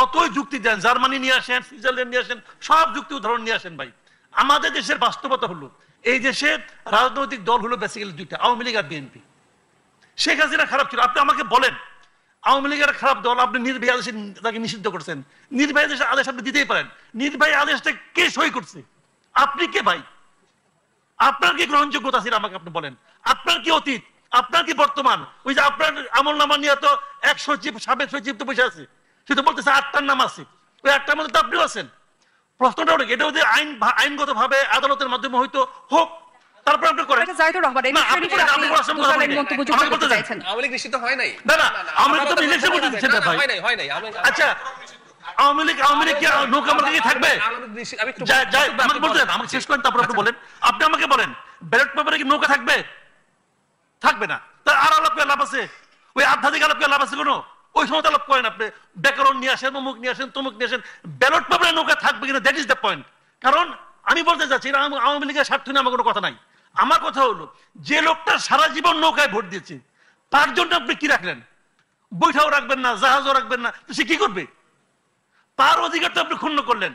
যতই যুক্তি দেন, জার্মানি নিয়ে আসেন, সুইজারল্যান্ড নিয়ে আসেন, সব যুক্তি উদাহরণ নিয়ে আসেন ভাই, আমাদের দেশের বাস্তবতা হলো এই দেশে রাজনৈতিক দল হলো বেসিক্যালি দুইটা, আওয়ামী লীগ আর বিএনপি। শেখ হাসিনা খারাপ ছিল, আপনি আমাকে বলেন আওয়ামী লীগের খারাপ দল, আপনি নির্বাহী আদেশে তাকে নিষিদ্ধ করছেন, নির্বাহী আদেশ আপনি দিতেই পারেন, নির্বাহী আদেশটা কে সই করছে? আপনি কে ভাই? আপনার কি গ্রহণযোগ্যতা ছিল আমাকে আপনি বলেন? আপনার কি অতীত, আপনার কি বর্তমান? ওই যে আপনার আমল নামা নিয়ে তো এক সচিব, সাবেক সচিব তো বসে আছে, সে তো বলতেছে 8টার নাম আছে, ওই 8টার মধ্যে তো আপনিও আছেন। প্রশ্নটা ওটা, এটা যদি আইনগত ভাবে আদালতের মাধ্যমে হয়তো হোক, তারপর আপনি করেন। জাহিদুর রহমান, এই বিষয়ে কি আপনি দুলালের মন্তব্য যোগ করতে চাইছেন? আওয়ামী লীগ নিষিদ্ধ হয় নাই। না না, আওয়ামী লীগ তো ইলেকশন করতে দিচ্ছে না ভাই। হয় নাই। আচ্ছা, আওয়ামী লীগ কি নৌকা মার্কা কি থাকবে? আমাকে বলতেন, আমাকে শেষ করেন, তারপর আপনি বলেন। আপনি আমাকে বলেন ব্যালট পেপারে কি নৌকা থাকবে? থাকবে না। তার আর আলাপ লাভ আছে? ওই আধ্যাত্মিক আলাপ লাভ আছে কোনো? ওই সময় আলাপ করেন আপনি, ব্যাকরণ নিয়ে আসেন, অমুক নিয়ে আসেন, তমুক নিয়ে আসেন, ব্যালট পেপারে নৌকা থাকবে কিনা, দ্যাট ইজ দ্য পয়েন্ট। কারণ আমি বলতে চাচ্ছি আওয়ামী লীগের স্বার্থ নিয়ে আমার কোনো কথা নাই। আমার কথা হলো যে লোকটা সারা জীবন নৌকায় ভোট দিয়েছে তার জন্য আপনি কি রাখলেন? বৈঠাও রাখবেন না, জাহাজও রাখবেন না, সে কি করবে? তার অধিকারটা আপনি ক্ষুণ্ণ করলেন।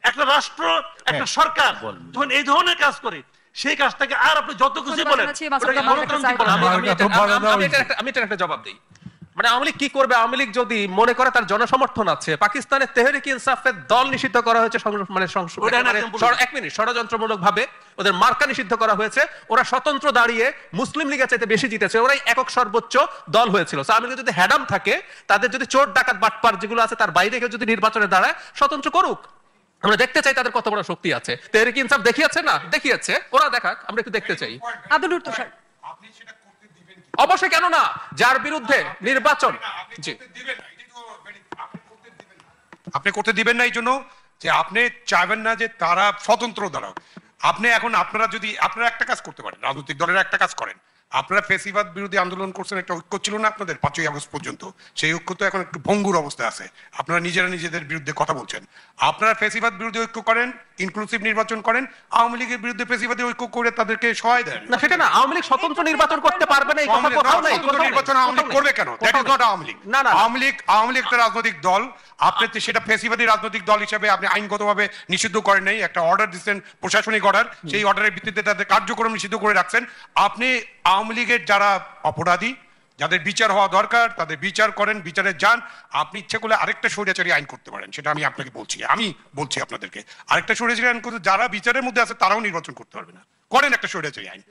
একটা রাষ্ট্র, একটা সরকার যখন এই ধরনের কাজ করে, সেই কাজটাকে আর আপনি যত খুশি বলেন। আমি এটা একটা জবাব দিই। মানে আওয়ামী লীগ কি করবে? আওয়ামী লীগ যদি মনে করে তার জনসমর্থন আছে, পাকিস্তানের তেহরিক ইনসাফের দল নিষিদ্ধ করা হয়েছে, মানে এক মিনিট, ষড়যন্ত্রমূলক ভাবে ওদের মার্কা নিষিদ্ধ করা হয়েছে, ওরা স্বতন্ত্র দাঁড়িয়ে মুসলিম লীগের চাইতে বেশি জিতেছে, ওরাই একক সর্বোচ্চ দল হয়েছিল। আওয়ামী লীগের যদি হ্যাডাম থাকে, তাদের যদি চোর ডাকাত বাটপার যেগুলো আছে তার বাইরে কেউ যদি নির্বাচনে দাঁড়ায়, স্বতন্ত্র করুক। আমরা দেখতে চাই তাদের কত বড় শক্তি আছে। তেহরিক ইনসাফ দেখিয়েছে না? দেখিয়েছে, ওরা দেখাক, আমরা একটু দেখতে চাই। আব্দুল তুষার, অবশ্যই, কেন না? যার বিরুদ্ধে নির্বাচন, জি, আপনি করতে দিবেন না এই জন্য যে আপনি চাইবেন না যে তারা স্বতন্ত্র দাঁড়াক। আপনি এখন আপনারা একটা কাজ করতে পারেন, রাজনৈতিক দলের একটা কাজ করেন। আপনারা ফেসিবাদ বিরোধী আন্দোলন করছেন, একটা ঐক্য ছিল না আপনাদের 5ই আগস্ট পর্যন্ত? সেই ঐক্য তো এখন একটু ভঙ্গুর অবস্থায় আছে। আপনারা নিজেদের বিরুদ্ধে কথা বলছেন। আপনারা ফেসিবাদ বিরোধী ঐক্য করেন, ইনক্লুসিভ নির্বাচন করেন, আওয়ামী লীগের বিরুদ্ধে ফেসিবাদী ঐক্য করে তাদেরকে সহায় দেন। না, সেটা না, আওয়ামী লীগ স্বতন্ত্র নির্বাচন করতে পারবে না, এই কথা কোথাও নাই। স্বতন্ত্র নির্বাচন আওয়ামী লীগ করবে কেন? That is not Awami League. না না, আওয়ামী লীগ একটা রাজনৈতিক দল। আপনি সেটা ফেসিবাদী রাজনৈতিক দল হিসেবে আপনি আইনগতভাবে নিষিদ্ধ করেন নাই, একটা অর্ডার দিচ্ছেন, প্রশাসনিক অর্ডার, সেই অর্ডারের ভিত্তিতে তাদের কার্যক্রম নিষিদ্ধ করে রাখছেন। আপনি আওয়ামী লীগের যারা অপরাধী, যাদের বিচার হওয়া দরকার, তাদের বিচার করেন, বিচারে যান। আপনি ইচ্ছে করলে আরেকটা স্বৈরাচারী আইন করতে পারেন, সেটা আমি আপনাকে বলছি, আপনাদেরকে আরেকটা স্বৈরাচারী আইন করতে, যারা বিচারের মধ্যে আছে তারাও নির্বাচন করতে পারবে না। করেন একটা স্বৈরাচারী আইন।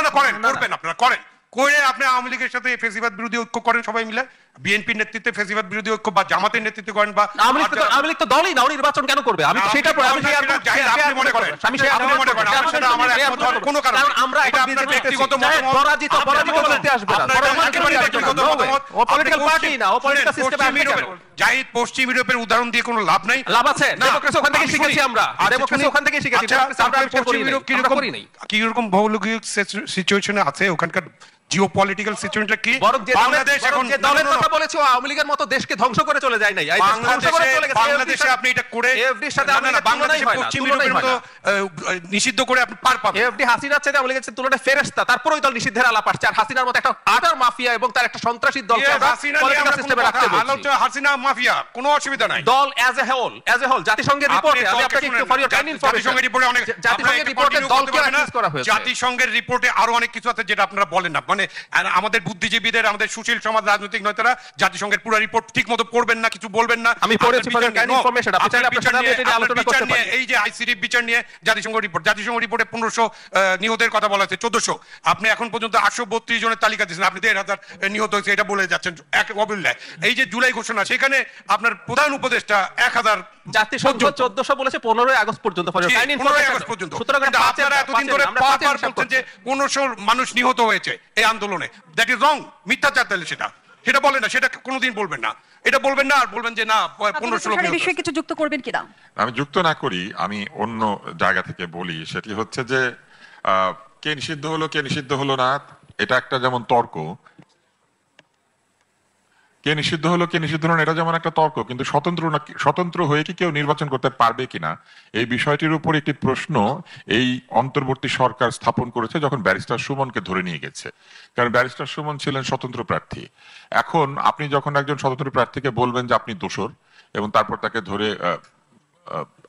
না করবেন, আপনারা করেন, করে আপনি আওয়ামী লীগের সাথে ফেসিবাদ বিরোধী ঐক্য করেন সবাই মিলে, বিএনপির নেতৃত্বে ফেসিবাদ বিরোধী ঐক্য বা জামাতের নেতৃত্বে করেন, বা আওয়ামী লীগ তো দলই না, নির্বাচন কেন করবে? আমি সেটা আপনি মনে করেন, কোনো কারণ আমরা ব্যক্তিগত পরাজিত বলতে আসবে না, পলিটিক্যাল পার্টি না, ও পলিটিক্যাল সিস্টেমে জাহিদ পশ্চিম ইউরোপের উদাহরণ দিয়ে কোনো লাভ নাই। লাভ আছে, ডেমোক্রেসি ওখান থেকে শিখেছি আমরা, ডেমোক্রেসি ওখান থেকে শিখেছি। কি রকম ভৌগোলিক সিচুয়েশনে আছে ওখানকার জিওপলিটিক্যাল সিচুয়েশনটা কি? বাংলাদেশ এখন দলের কথা বলেছো, আওয়ামী লীগের মতো দেশকে ধ্বংস করে চলে যায় নাই। বাংলাদেশে আপনি এটা করে এফডির সাথে বাংলাদেশে পশ্চিম ইউরোপের মতো নিষিদ্ধ করে আপনি পার পাবেন। এফডি হাসিনার চাইতে আওয়ামী লীগের তুলনায় ফেরেশতা, তারপর ওই দল নিষিদ্ধের আলাপ আসছে। আর হাসিনার মতো একটা আটার মাফিয়া এবং তার একটা সন্ত্রাসী দল পলিটিক্যাল সিস্টেমে রাখতে বলছি। হাসিনা মাফিয়া, কোনো অসুবিধা নাই। দল অ্যাজ এ হোল জাতিসংঘের রিপোর্টে, আমি আপনাকে একটু ফর ইওর কাইন্ড ইনফরমেশন, জাতিসংঘের রিপোর্টে দলকে অ্যাক্সেস করা হয়েছে। জাতিসংঘের রিপোর্টে আরো অনেক কিছু আছে যেটা আপনারা বলেন না। মানে আমাদের বুদ্ধিজীবীদের, আমাদের সুশীল সমাজ, রাজনৈতিক নেতারা জাতিসংঘের পুরো রিপোর্ট ঠিকমতো পড়বেন না, কিছু বলবেন না। আমি পড়েছি ফর ইওর কাইন্ড ইনফরমেশন, আপনি চাইলে আপনার সাথে এটা আলোচনা করতে পারেন। এই যে আইসিডি বিচার নিয়ে জাতিসংঘ রিপোর্টে 1500 নিহতের কথা বলা হয়েছে, 1400। আপনি এখন পর্যন্ত 832 জনের তালিকা দিয়েছেন, আপনি 1500 নিহত হয়েছে এটা বলে যাচ্ছেন এক অবিল্লায়। এই যে জুলাই ঘোষণা, সেখানে আপনার প্রধান উপদেষ্টা 1000, জাতিসংঘ 1400 বলেছে 15 আগস্ট পর্যন্ত, 15 আগস্ট পর্যন্ত। সুতরাং আপনারা এতদিন ধরে বারবার বলছেন যে 1500 মানুষ নিহত হয়েছে এই আন্দোলনে। দ্যাট ইজ রং, মিথ্যাচার। তাহলে সেটা বলেন না, সেটা কোনোদিন বলবেন না, এটা বলবেন না। আর বলবেন যে না 1500 বিষয়ে কিছু যুক্ত করবেন কিনা? আমি যুক্ত না করি, আমি অন্য জায়গা থেকে বলি। সেটি হচ্ছে যে কে নিষিদ্ধ হলো না, এটা একটা যেমন তর্ক। কে নিষিদ্ধ হলো না এটা যেমন একটা তর্ক, কিন্তু স্বতন্ত্র হয়ে কি কেউ নির্বাচন করতে পারবে কিনা এই বিষয়টির উপর একটি প্রশ্ন এই অন্তর্বর্তী সরকার স্থাপন করেছে যখন ব্যারিস্টার সুমনকে ধরে নিয়ে গেছে। কারণ ব্যারিস্টার সুমন ছিলেন স্বতন্ত্র প্রার্থী। এখন আপনি যখন একজন স্বতন্ত্র প্রার্থীকে বলবেন যে আপনি দোষর এবং তারপর তাকে ধরে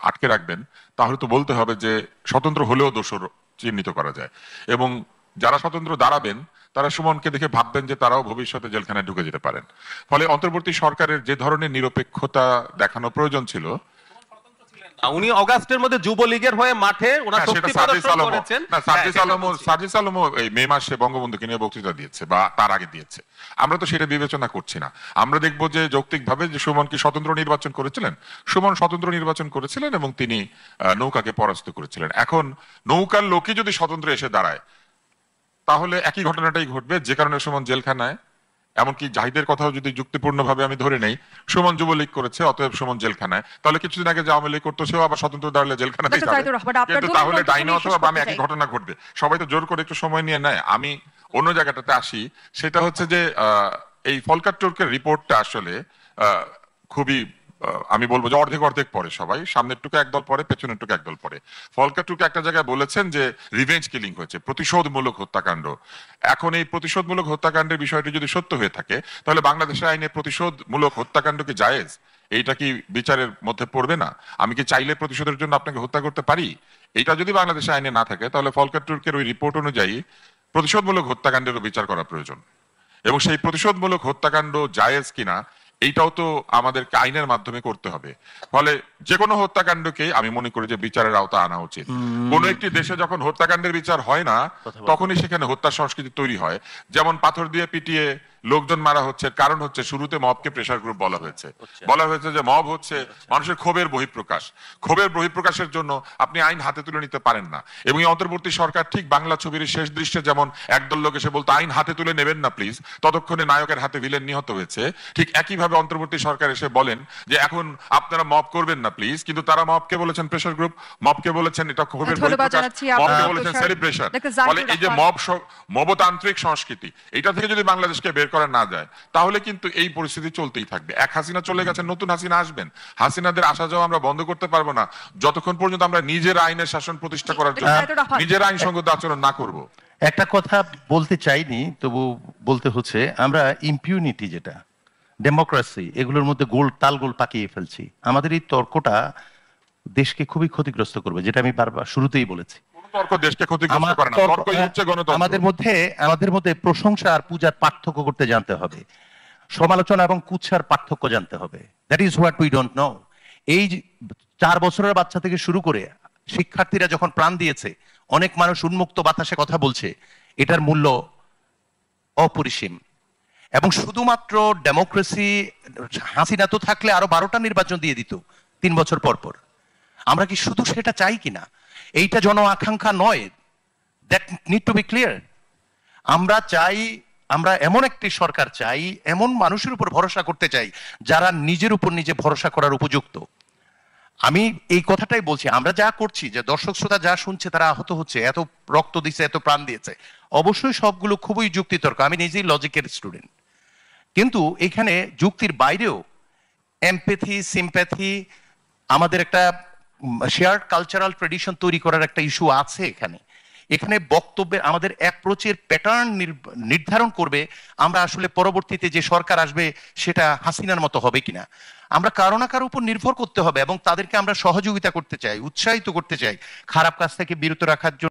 আটকে রাখবেন, তাহলে তো বলতে হবে যে স্বতন্ত্র হলেও দোষর চিহ্নিত করা যায়, এবং যারা স্বতন্ত্র দাঁড়াবেন তারা সুমনকে দেখে ভাববেন যে তারাও ভবিষ্যতে জেলখানায় ঢুকে যেতে পারেন। ফলে অন্তর্বর্তী সরকারের যে ধরনের নিরপেক্ষতা দেখানো প্রয়োজন ছিল, উনি অগাস্টের মধ্যে যুবলীগের হয়ে মাঠে ওনার শক্তি প্রদর্শন করেছেন। সার্জিস আলমও এই মে মাসে বঙ্গবন্ধুকে নিয়ে বক্তৃতা দিয়েছে বা তার আগে দিয়েছে। আমরা তো সেটা বিবেচনা করছি না। আমরা দেখবো যে যৌক্তিকভাবে যে সুমন কি স্বতন্ত্র নির্বাচন করেছিলেন, সুমন স্বতন্ত্র নির্বাচন করেছিলেন এবং তিনি নৌকাকে পরাস্ত করেছিলেন। এখন নৌকার লোকই যদি স্বতন্ত্র এসে দাঁড়ায় তাহলে একই ঘটনাটাই ঘটবে, যে কারণে সুমন জেলখানায়। এমনকি জাহিদের কথাও যদি যুক্তিপূর্ণভাবে আমি ধরে নেই, সুমন যুবলীগ করেছে অতএব সুমন জেলখানায়, তাহলে কিছুদিন আগে যে আওয়ামী লীগ করতো সেও আবার স্বতন্ত্র দাঁড়ালে জেলখানায় যাবে। কিন্তু তাহলে ডাইনে অথবা বামে একই ঘটনা ঘটবে। সবাই তো জোর করে একটু সময় নিয়ে নেয়। আমি অন্য জায়গাটাতে আসি, সেটা হচ্ছে যে এই ফলকার টুর্কের রিপোর্টটা আসলে খুবই, আমি বলবো যে অর্ধেক অর্ধেক পরে, সবাই সামনের টুকু একদল পরে, পেছনের টুকু একদল পরে। ফলকার টুকু একটা জায়গায় বলেছেন যে রিভেঞ্জ কিলিং হয়েছে, প্রতিশোধমূলক হত্যাকাণ্ড। এখন এই প্রতিশোধমূলক হত্যাকাণ্ডের বিষয়টি যদি সত্য হয়ে থাকে তাহলে বাংলাদেশের আইনে প্রতিশোধমূলক হত্যাকাণ্ড কি জায়েজ? এইটা কি বিচারের মধ্যে পড়বে না? আমি কি চাইলে প্রতিশোধের জন্য আপনাকে হত্যা করতে পারি? এইটা যদি বাংলাদেশের আইনে না থাকে তাহলে ফলকার টুর্কের ওই রিপোর্ট অনুযায়ী প্রতিশোধমূলক হত্যাকাণ্ডেরও বিচার করা প্রয়োজন, এবং সেই প্রতিশোধমূলক হত্যাকাণ্ড জায়েজ কিনা এইটাও তো আমাদেরকে আইনের মাধ্যমে করতে হবে। ফলে যে কোনো হত্যাকাণ্ডকে আমি মনে করি যে বিচারের আওতা আনা উচিত। কোন একটি দেশে যখন হত্যাকাণ্ডের বিচার হয় না তখনই সেখানে হত্যা সংস্কৃতি তৈরি হয়। যেমন পাথর দিয়ে পিটিয়ে লোকজন মারা হচ্ছে, কারণ হচ্ছে শুরুতে মবকে প্রেসার গ্রুপ বলা হয়েছে যে মব হচ্ছে মানুষের ক্ষোভের বহিঃপ্রকাশ। ক্ষোভের বহিঃপ্রকাশের জন্য আপনি আইন হাতে তুলে নিতে পারেন না। এবং এই অন্তর্বর্তী সরকার ঠিক বাংলা ছবির শেষ দৃশ্যে যেমন একদল লোক এসে বলতো আইন হাতে তুলে নেবেন না প্লিজ, ততক্ষণে নায়কের হাতে ভিলেন নিহত হয়েছে। ঠিক একইভাবে অন্তর্বর্তী সরকার এসে বলেন যে এখন আপনারা মব করবেন না প্লিজ, কিন্তু তারা মবকে বলেছেন প্রেসার গ্রুপ, মবকে বলেছেন এটা ক্ষোভের বহিঃপ্রকাশ, মবকে বলেছেন সেলিব্রেশন। ফলে এই যে মবতান্ত্রিক সংস্কৃতি, এটা থেকে যদি বাংলাদেশকে বের করা না যায় তাহলে কিন্তু এই পরিস্থিতি চলতেই থাকবে। এক হাসিনা চলে গেছে, নতুন হাসিনা আসবেন। হাসিনাদের আসা যাওয়া আমরা বন্ধ করতে পারবো না যতক্ষণ পর্যন্ত আমরা নিজের আইনের শাসন প্রতিষ্ঠা করার জন্য নিজের আইনসঙ্গত আচরণ না করব। একটা কথা বলতে চাইনি, তবু বলতে হচ্ছে, আমরা ইম্পিউনিটি, যেটা ডেমোক্রেসি, এগুলোর মধ্যে তালগোল পাকিয়ে ফেলছি। আমাদের এই তর্কটা দেশকে খুবই ক্ষতিগ্রস্ত করবে, যেটা আমি বারবার শুরুতেই বলেছি। আমাদের মধ্যে প্রশংসা আর পূজার পার্থক্য করতে জানতে হবে, সমালোচনা এবং কুৎসার পার্থক্য জানতে হবে। That is what we don't know. এই 4 বছরের বাচ্চা থেকে শুরু করে শিক্ষার্থীরা যখন প্রাণ দিয়েছে, অনেক মানুষ উন্মুক্ত বাতাসে কথা বলছে, এটার মূল্য অপরিসীম। এবং শুধুমাত্র ডেমোক্রেসি, হাসিনা তো থাকলে আরো 12টা নির্বাচন দিয়ে দিত 3 বছর পর পর। আমরা কি শুধু সেটা চাই কিনা? এইটা জন আকাঙ্ক্ষা নয়, that need to be clear. আমরা চাই, আমরা এমন একটি সরকার চাই, এমন মানুষের উপর ভরসা করতে চাই যারা নিজের উপর নিজে ভরসা করার উপযুক্ত। আমি এই কথাটাই বলছি, আমরা যা করছি, যে দর্শক শ্রোতা যা শুনছে তারা আহত হচ্ছে, এত রক্ত দিচ্ছে, এত প্রাণ দিয়েছে, অবশ্যই সবগুলো খুবই যুক্তিতর্ক। আমি নিজেই লজিকের স্টুডেন্ট, কিন্তু এখানে যুক্তির বাইরেও এমপ্যাথি, সিম্প্যাথি, আমাদের একটা শেয়ার্ড কালচারাল ট্রেডিশন তৈরি করার একটা ইস্যু আছে। এখানে বক্তব্যের আমাদের অ্যাপ্রোচের প্যাটার্ন নির্ধারণ করবে আমরা আসলে পরবর্তীতে যে সরকার আসবে সেটা হাসিনার মতো হবে কিনা। আমরা কারো না কারো উপর নির্ভর করতে হবে এবং তাদেরকে আমরা সহযোগিতা করতে চাই, উৎসাহিত করতে চাই খারাপ কাজ থেকে বিরত রাখার জন্য।